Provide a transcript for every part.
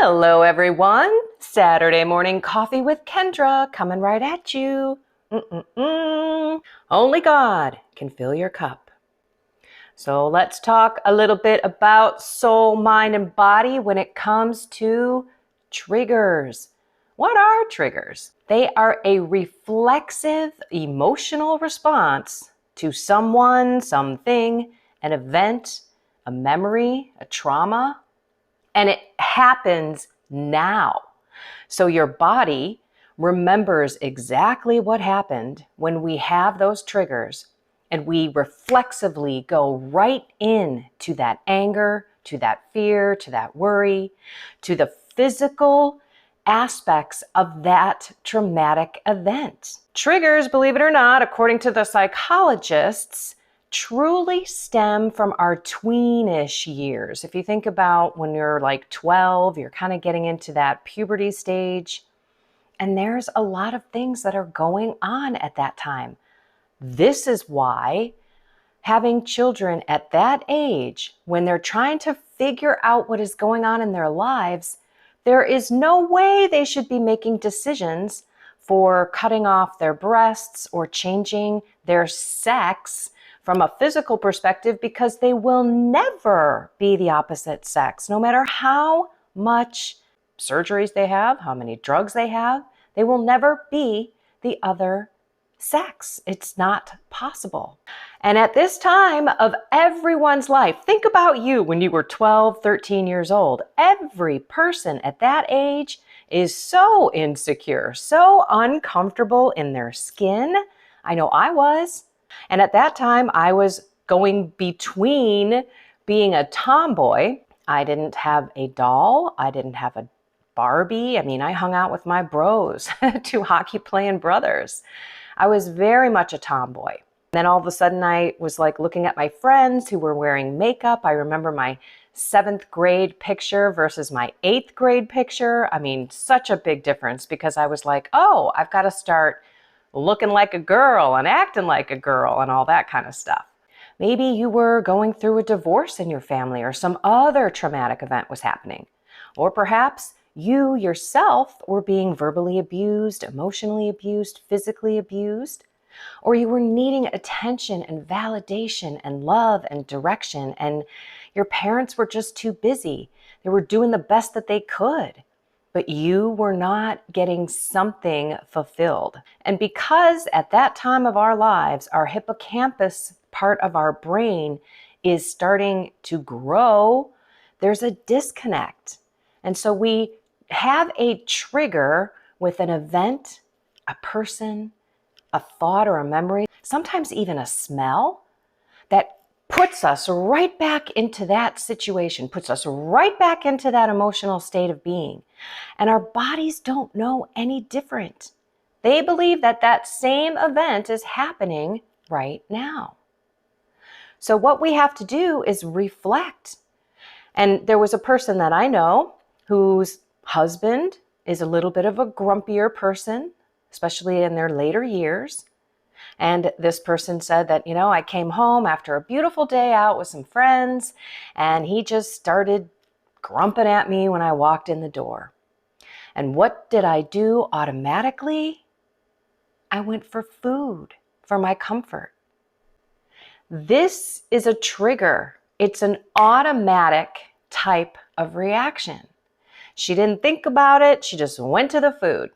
Hello, everyone. Saturday morning coffee with Kendra coming right at you. Only God can fill your cup. So let's talk a little bit about soul, mind, and body when it comes to triggers. What are triggers? They are a reflexive emotional response to someone, something, an event, a memory, a trauma, and it happens now. So your body remembers exactly what happened when we have those triggers, and we reflexively go right in to that anger, to that fear, to that worry, to the physical aspects of that traumatic event. Triggers, believe it or not, according to the psychologists, truly stem from our tweenish years. If you think about when you're like 12, you're kind of getting into that puberty stage, and there's a lot of things that are going on at that time. This is why having children at that age, when they're trying to figure out what is going on in their lives, there is no way they should be making decisions for cutting off their breasts or changing their sex from a physical perspective, because they will never be the opposite sex. No matter how much surgeries they have, how many drugs they have, they will never be the other sex. It's not possible. And at this time of everyone's life, think about you when you were 12, 13 years old. Every person at that age is so insecure, so uncomfortable in their skin. I know I was. And at that time, I was going between being a tomboy. I didn't have a doll. I didn't have a Barbie. I mean, I hung out with my bros, two hockey playing brothers. I was very much a tomboy. Then all of a sudden I was like looking at my friends who were wearing makeup. I remember my 7th grade picture versus my 8th grade picture. I mean, such a big difference, because I was like, oh, I've got to start looking like a girl and acting like a girl and all that kind of stuff. Maybe you were going through a divorce in your family, or some other traumatic event was happening. Or perhaps you yourself were being verbally abused, emotionally abused, physically abused. Or you were needing attention and validation and love and direction, and your parents were just too busy. They were doing the best that they could, but you were not getting something fulfilled. And because at that time of our lives, our hippocampus part of our brain is starting to grow, there's a disconnect. And so we have a trigger with an event, a person, a thought, or a memory, sometimes even a smell, that puts us right back into that situation, puts us right back into that emotional state of being. And our bodies don't know any different. They believe that that same event is happening right now. So what we have to do is reflect. And there was a person that I know whose husband is a little bit of a grumpier person, especially in their later years. And this person said that, I came home after a beautiful day out with some friends, and he just started grumping at me when I walked in the door. And what did I do automatically? I went for food, for my comfort. This is a trigger. It's an automatic type of reaction. She didn't think about it. She just went to the food.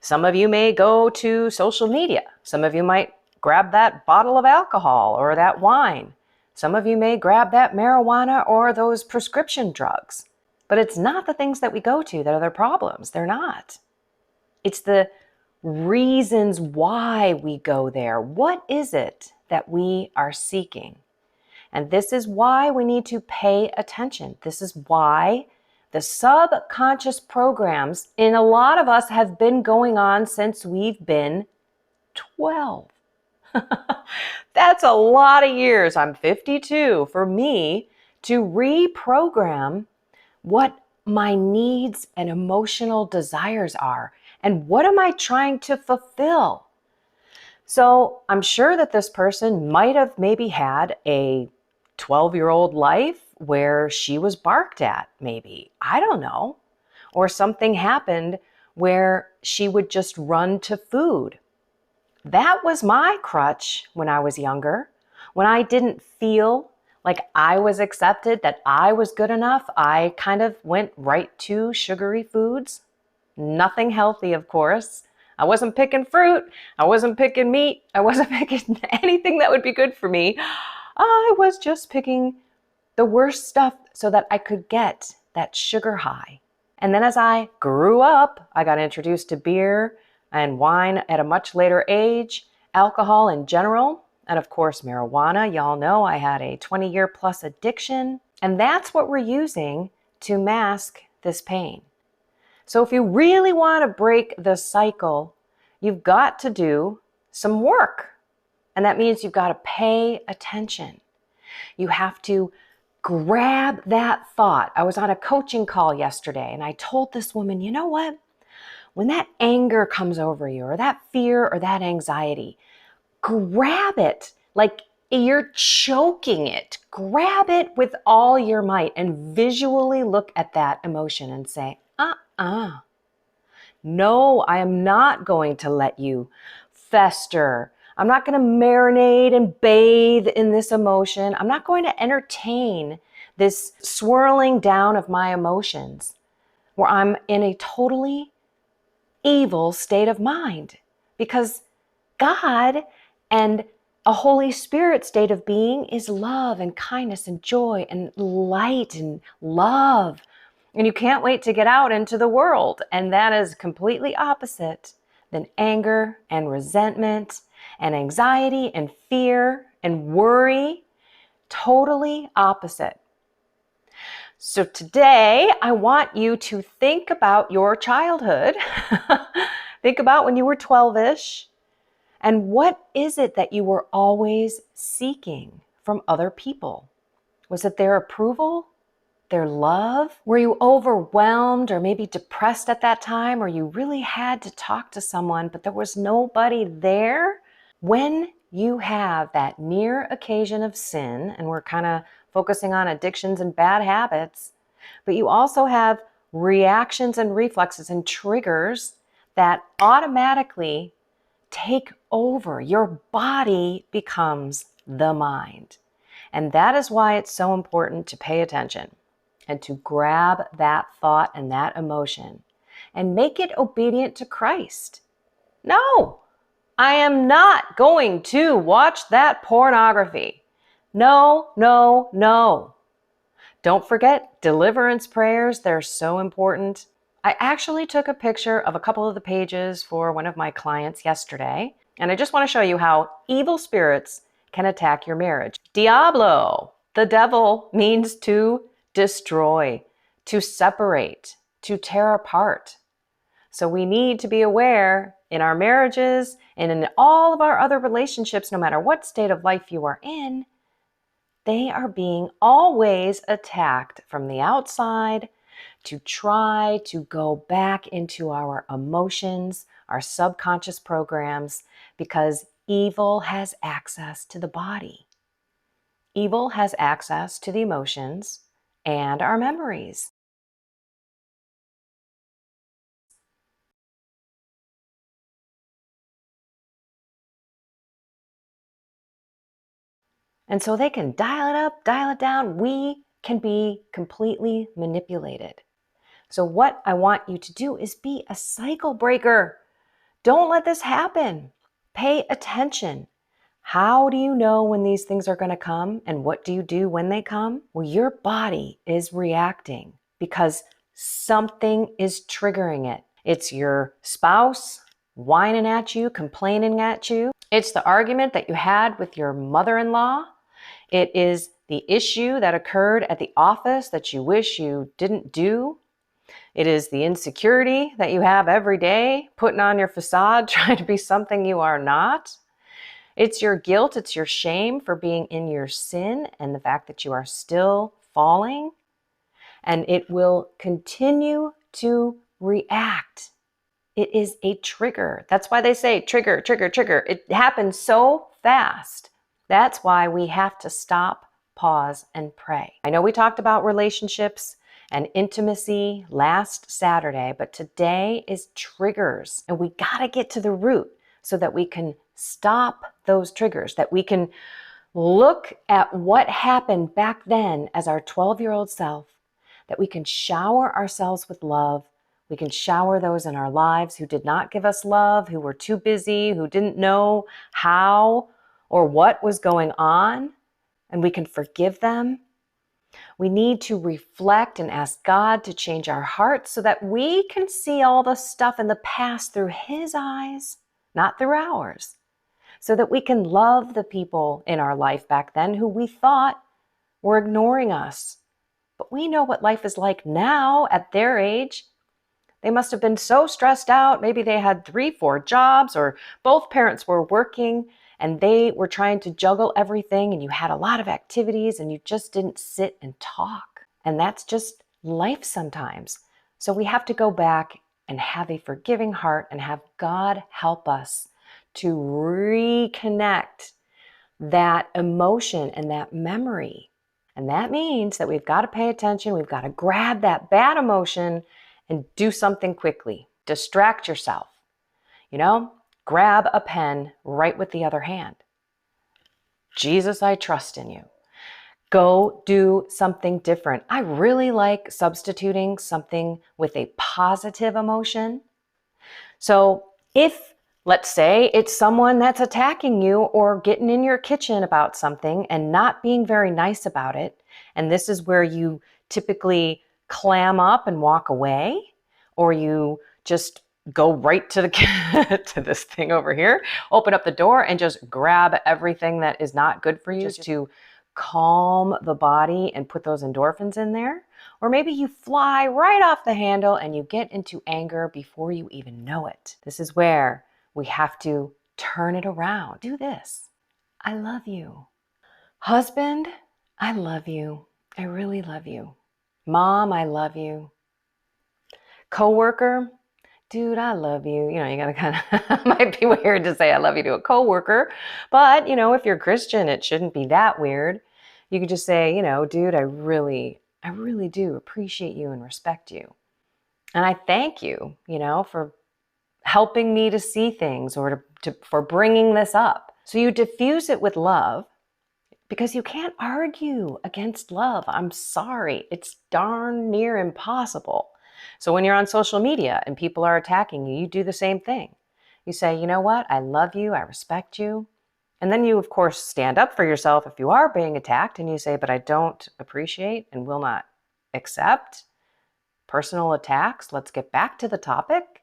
Some of you may go to social media. Some of you might grab that bottle of alcohol or that wine. Some of you may grab that marijuana or those prescription drugs. But it's not the things that we go to that are the problems. They're not. It's the reasons why we go there. What is it that we are seeking? And this is why we need to pay attention. This is why the subconscious programs in a lot of us have been going on since we've been 12. That's a lot of years. I'm 52. For me to reprogram what my needs and emotional desires are, and what am I trying to fulfill? So I'm sure that this person might have maybe had a 12-year-old life where she was barked at, maybe. I don't know. or something happened where she would just run to food. That was my crutch when I was younger. When I didn't feel like I was accepted, that I was good enough, I kind of went right to sugary foods. Nothing healthy, of course. I wasn't picking fruit. I wasn't picking meat. I wasn't picking anything that would be good for me. I was just picking the worst stuff so that I could get that sugar high. And then as I grew up, I got introduced to beer and wine at a much later age, alcohol in general, and of course marijuana. Y'all know I had a 20-year plus addiction. And that's what we're using to mask this pain. So if you really want to break the cycle, you've got to do some work. And that means you've got to pay attention. You have to grab that thought. I was on a coaching call yesterday and I told this woman, you know what? When that anger comes over you or that fear or that anxiety, grab it like you're choking it. Grab it with all your might and visually look at that emotion and say, no, I am not going to let you fester. I'm not going to marinate and bathe in this emotion. I'm not going to entertain this swirling down of my emotions where I'm in a totally evil state of mind, because God and a Holy Spirit state of being is love and kindness and joy and light and love. And you can't wait to get out into the world. And that is completely opposite than anger and resentment and anxiety and fear and worry. Totally opposite. So today, I want you to think about your childhood. Think about when you were 12-ish. And what is it that you were always seeking from other people? Was it their approval? Their love? Were you overwhelmed or maybe depressed at that time, or you really had to talk to someone, but there was nobody there? When you have that near occasion of sin, and we're kind of focusing on addictions and bad habits, but you also have reactions and reflexes and triggers that automatically take over. Your body becomes the mind. And that is why it's so important to pay attention and to grab that thought and that emotion and make it obedient to Christ. No, I am not going to watch that pornography. No, no, no. Don't forget deliverance prayers. They're so important. I actually took a picture of a couple of the pages for one of my clients yesterday, and I just want to show you how evil spirits can attack your marriage. Diablo, the devil, means to destroy, to separate, to tear apart. So we need to be aware in our marriages and in all of our other relationships, no matter what state of life you are in, they are being always attacked from the outside to try to go back into our emotions, our subconscious programs, because evil has access to the body. Evil has access to the emotions and our memories. And so they can dial it up, dial it down. We can be completely manipulated. So what I want you to do is be a cycle breaker. Don't let this happen. Pay attention. How do you know when these things are going to come, and what do you do when they come? Well, your body is reacting because something is triggering it. It's your spouse whining at you, complaining at you. It's the argument that you had with your mother-in-law. It is the issue that occurred at the office that you wish you didn't do. It is the insecurity that you have every day, putting on your facade, trying to be something you are not. It's your guilt, it's your shame for being in your sin and the fact that you are still falling. And it will continue to react. It is a trigger. That's why they say trigger, trigger, trigger. It happens so fast. That's why we have to stop, pause, and pray. I know we talked about relationships and intimacy last Saturday, but today is triggers. And we got to get to the root so that we can stop those triggers, that we can look at what happened back then as our 12-year-old self, that we can shower ourselves with love. We can shower those in our lives who did not give us love, who were too busy, who didn't know how or what was going on, and we can forgive them. We need to reflect and ask God to change our hearts so that we can see all the stuff in the past through His eyes, not through ours, so that we can love the people in our life back then who we thought were ignoring us. But we know what life is like now at their age. They must have been so stressed out. Maybe they had 3, 4 jobs, or both parents were working and they were trying to juggle everything, and you had a lot of activities and you just didn't sit and talk. And that's just life sometimes. So we have to go back and have a forgiving heart and have God help us to reconnect that emotion and that memory. And that means that we've got to pay attention. We've got to grab that bad emotion and do something quickly. Distract yourself. Grab a pen, write with the other hand. Jesus, I trust in you. Go do something different. I really like substituting something with a positive emotion. So if, let's say, it's someone that's attacking you or getting in your kitchen about something and not being very nice about it, and this is where you typically clam up and walk away, or you just go right to to this thing over here, open up the door and just grab everything that is not good for you just to calm the body and put those endorphins in there. Or maybe you fly right off the handle and you get into anger before you even know it. This is where we have to turn it around. Do this. I love you. Husband, I love you. I really love you. Mom, I love you. Coworker, dude, I love you. You gotta kind of, might be weird to say I love you to a coworker, but if you're Christian, it shouldn't be that weird. You could just say, dude, I really do appreciate you and respect you. And I thank you, for helping me to see things or for bringing this up. So you diffuse it with love, because you can't argue against love. I'm sorry. It's darn near impossible. So when you're on social media and people are attacking you, you do the same thing. You say, you know what? I love you. I respect you. And then you, of course, stand up for yourself if you are being attacked, and you say, but I don't appreciate and will not accept personal attacks. Let's get back to the topic,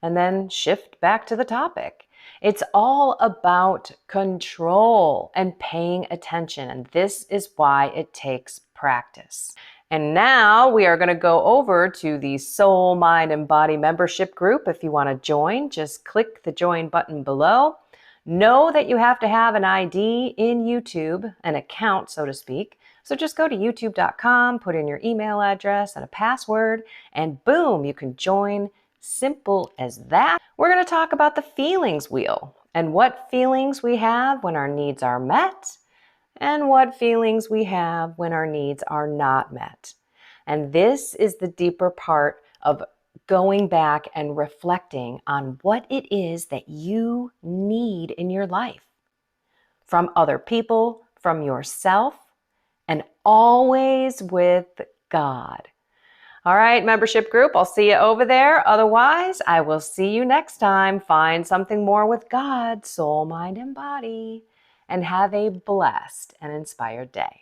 and then shift back to the topic. It's all about control and paying attention. And this is why it takes practice. And now we are going to go over to the Soul, Mind, and Body membership group. If you want to join, just click the join button below. Know that you have to have an ID in YouTube, an account, so to speak. So just go to youtube.com, put in your email address and a password, and boom, you can join. Simple as that. We're going to talk about the feelings wheel and what feelings we have when our needs are met and what feelings we have when our needs are not met. And this is the deeper part of going back and reflecting on what it is that you need in your life from other people, from yourself, and always with God. All right, membership group, I'll see you over there. Otherwise, I will see you next time. Find something more with God, soul, mind, and body, and have a blessed and inspired day.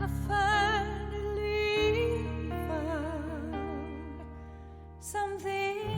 I finally found something